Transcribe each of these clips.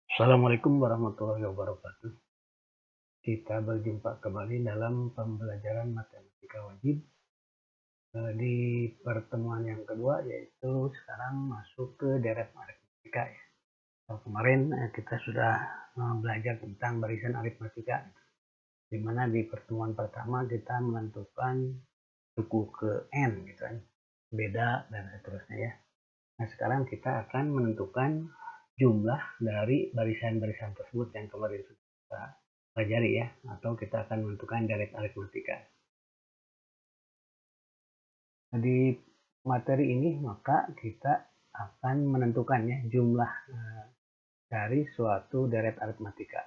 Assalamualaikum warahmatullahi wabarakatuh. Kita berjumpa kembali dalam pembelajaran matematika wajib di pertemuan yang kedua, yaitu sekarang masuk ke deret aritmatika ya. Kalau kemarin kita sudah belajar tentang barisan aritmatika, di mana di pertemuan pertama kita menentukan suku ke n gitu kan, beda dan seterusnya ya. Nah sekarang kita akan menentukan jumlah dari barisan-barisan tersebut yang kemarin sudah kita pelajari ya, atau kita akan menentukan deret aritmatika. Nah, di materi ini maka kita akan menentukan ya jumlah dari suatu deret aritmatika.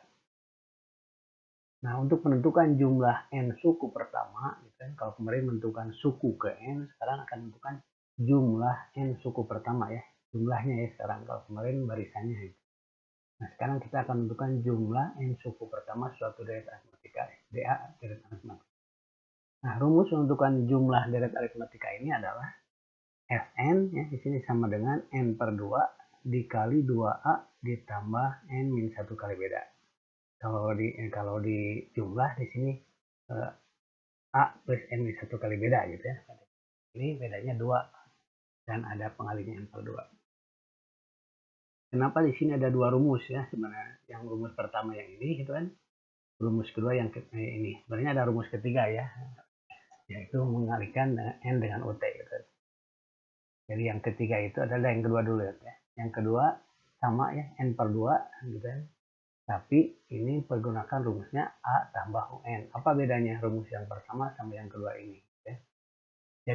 Nah untuk menentukan jumlah n suku pertama, gitu kan, kalau kemarin menentukan suku ke n, sekarang akan menentukan jumlah n suku pertama ya, jumlahnya ya sekarang. Kalau kemarin barisannya itu. Nah, sekarang kita akan menentukan jumlah n suku pertama suatu deret aritmatika, DA deret aritmatika. Nah, rumus menentukan jumlah deret aritmatika ini adalah Fn ya, di sini sama dengan n per 2 dikali 2A ditambah n min 1 kali beda. Kalau di jumlah di sini A plus n min 1 kali beda gitu ya. Ini bedanya 2 dan ada pengalihnya n per 2. Kenapa di sini ada dua rumus ya sebenarnya? Yang rumus pertama yang ini gitu kan. Rumus kedua yang ini. Sebenarnya ada rumus ketiga ya, yaitu mengalihkan n dengan ut gitu. Jadi yang ketiga itu adalah yang kedua dulu ya. Yang kedua sama ya, n per 2 gitu kan. Tapi ini pergunakan rumusnya A tambah UN. Apa bedanya rumus yang pertama sama yang kedua ini? Ya.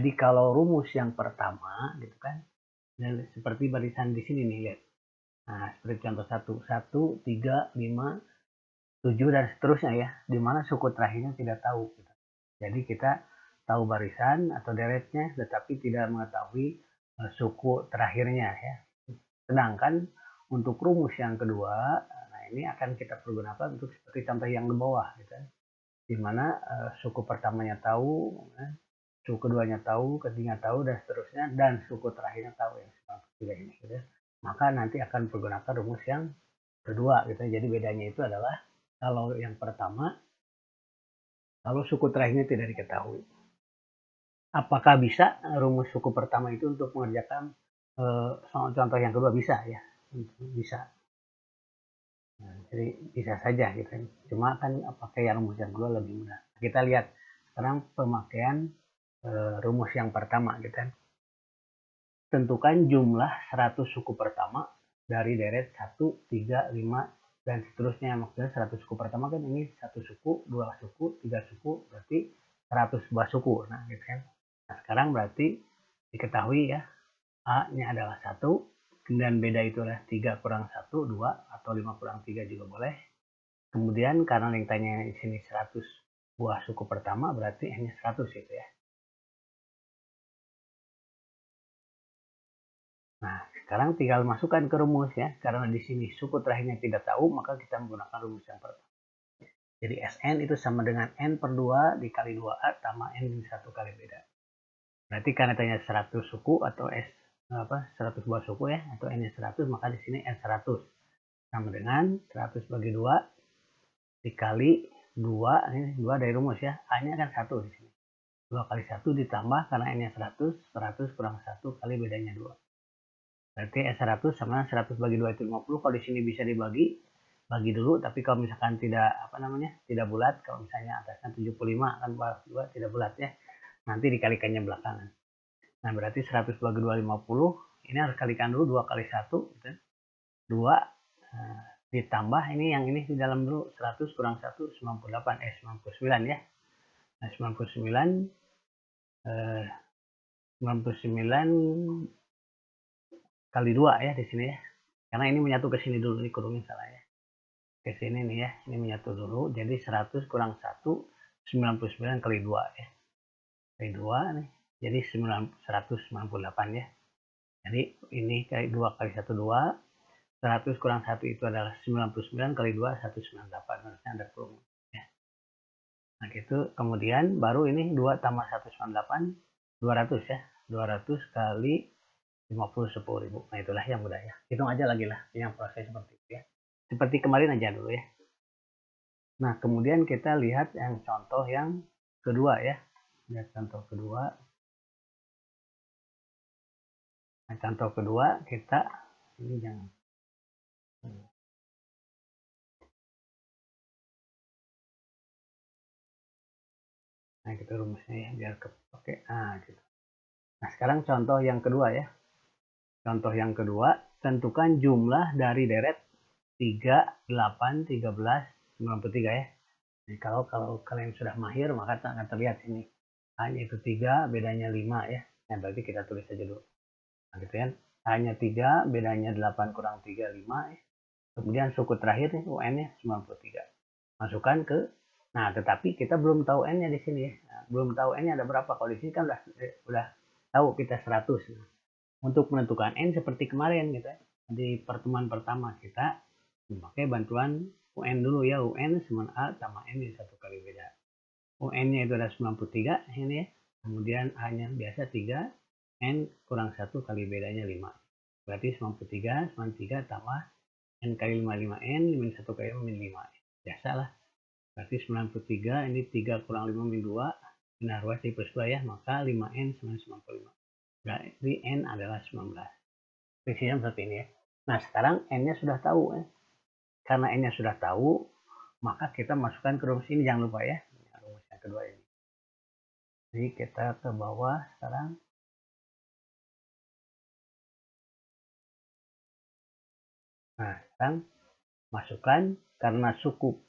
Jadi kalau rumus yang pertama gitu kan, seperti barisan di sini nih lihat. Nah seperti contoh 1, 3, 5, 7 dan seterusnya ya. Dimana suku terakhirnya tidak tahu. Gitu. Jadi kita tahu barisan atau deretnya, tetapi tidak mengetahui suku terakhirnya ya. Sedangkan untuk rumus yang kedua, nah ini akan kita pergunakan untuk seperti contoh yang di bawah, gitu, di mana suku pertamanya tahu, suku keduanya tahu, ketiganya tahu dan seterusnya, dan suku terakhirnya tahu yang ketiga ini. Gitu. Maka nanti akan pergunakan rumus yang kedua, gitu. Jadi bedanya itu adalah kalau yang pertama, kalau suku terakhirnya tidak diketahui. Apakah bisa rumus suku pertama itu untuk mengerjakan contoh yang kedua? Bisa ya, bisa. Nah, jadi bisa saja gitu kan. Cuma kan pakai yang rumus yang kedua lebih mudah. Kita lihat sekarang pemakaian rumus yang pertama gitu kan. Tentukan jumlah 100 suku pertama dari deret 1, 3, 5 dan seterusnya. Maksudnya 100 suku pertama kan ini 1 suku, 2 suku, 3 suku, berarti 100 buah suku. Nah, gitu kan. Nah, sekarang berarti diketahui ya, A-nya adalah 1, dan beda itu adalah 3 kurang 1, 2, atau 5 kurang 3 juga boleh. Kemudian karena yang tanya di sini 100 buah suku pertama, berarti hanya 100 itu ya. Nah, sekarang tinggal masukkan ke rumus ya. Karena di sini suku terakhirnya tidak tahu, maka kita menggunakan rumus yang pertama. Jadi Sn itu sama dengan n per 2 dikali 2A tambah n min 1 kali beda. Berarti karena tanya 100 suku atau 100 buah suku ya, atau n 100, maka di sini n 100 sama dengan 100 bagi 2 dikali 2, ini 2 dari rumus ya, A-nya kan 1 di sini. 2 kali 1 ditambah karena n-nya 100, 100 kurang 1 kali bedanya 2. Berarti S100 sama 100 bagi 2 itu 50. Kalau di sini bisa dibagi, bagi dulu. Tapi kalau misalkan tidak tidak bulat, kalau misalnya atasnya 75 kan bawah 2 tidak bulat ya. Nanti dikalikannya belakangan. Nah, berarti 100 bagi 2 50. Ini harus kalikan dulu 2 kali 1 gitu. 2 ditambah ini yang ini di dalam dulu 100 kurang 1 98 99 ya. Nah, 99 kali 2 ya di sini ya. Karena ini menyatu ke sini dulu, ini kurungnya salah ya. Ke sini nih ya, ini menyatu dulu. Jadi 100 kurang 1 99 kali 2 ya. Kali 2 nih. Jadi 198 ya. Jadi ini kali 2 kali 1 2. 100 kurang 1 itu adalah 99 kali 2 198. Harusnya ada kurung ya. Nah, gitu. Kemudian baru ini 2 tambah 198 200 ya. 200 kali 50 10.000. Nah, itulah yang mudah ya. Hitung aja lagi lah yang proses seperti itu ya. seperti kemarin aja dulu ya. Nah, kemudian kita lihat yang contoh yang kedua ya. Lihat contoh kedua. Nah, contoh kedua kita ini jangan. Nah, kita rumusnya ya biar kepake. Nah, gitu. Nah, sekarang contoh yang kedua ya. Contoh yang kedua, tentukan jumlah dari deret 3, 8, 13, 93 ya. Jadi kalau kalian sudah mahir maka akan terlihat sini. Hanya itu 3, bedanya 5 ya. Nah, berarti kita tulis saja dulu. Nah, gitu kan. Hanya 3, bedanya 8 kurang 3, 5 ya. Kemudian suku terakhir nih, UN-nya 93. Masukkan ke, nah tetapi kita belum tahu N-nya di sini ya. Nah, belum tahu N-nya ada berapa. Kalau di sini kan udah tahu kita 100. Nah, untuk menentukan N seperti kemarin gitu ya. Di pertemuan pertama kita memakai bantuan UN dulu ya. UN sama A tambah N ini satu kali beda. UN-nya itu ada 93 ini ya. Kemudian hanya biasa 3, N kurang 1 kali bedanya 5. Berarti 93, 93 tambah N kali 5, 5N, min 1 kali 5, min 5. Biasa lah. Berarti 93, ini 3 kurang 5 min 2. Benar, ruas plus 2 ya. Maka 5N sama 95. Berarti N adalah 19. Prinsipnya seperti ini ya. Nah, sekarang N-nya sudah tahu ya. Karena N-nya sudah tahu, maka kita masukkan ke rumus ini. Jangan lupa ya. Rumus yang kedua ini. Jadi kita ke bawah sekarang. Nah, sekarang masukkan karena suku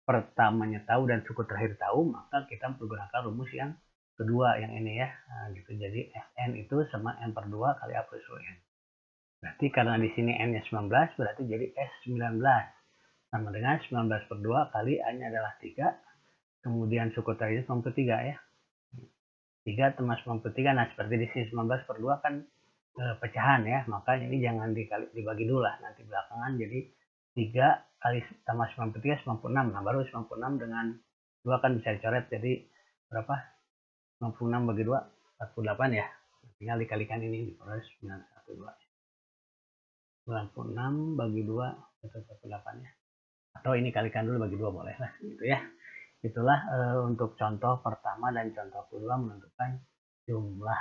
pertamanya tahu dan suku terakhir tahu, maka kita menggunakan rumus yang kedua yang ini ya. Nah, gitu. Jadi Fn itu sama N per 2 kali A plus UN. Berarti karena di sini N-nya 19, berarti jadi S19. Sama dengan 19 per 2 kali A-nya adalah 3. Kemudian suku terakhirnya 93 ya. 3 tambah 93. Nah, seperti di sini 19 per 2 kan pecahan ya. Maka ini jangan dibagi dulu lah. Nanti belakangan jadi 3 kali tambah 93, 96. Nah, baru 96 dengan 2 kan bisa dicoret. Jadi berapa? 96 bagi 2, 48 ya. Tinggal dikalikan ini, diproses 912. 96 bagi 2, 148 ya. Atau ini kalikan dulu bagi 2 boleh lah. Gitu ya. Itulah untuk contoh pertama dan contoh kedua menentukan jumlah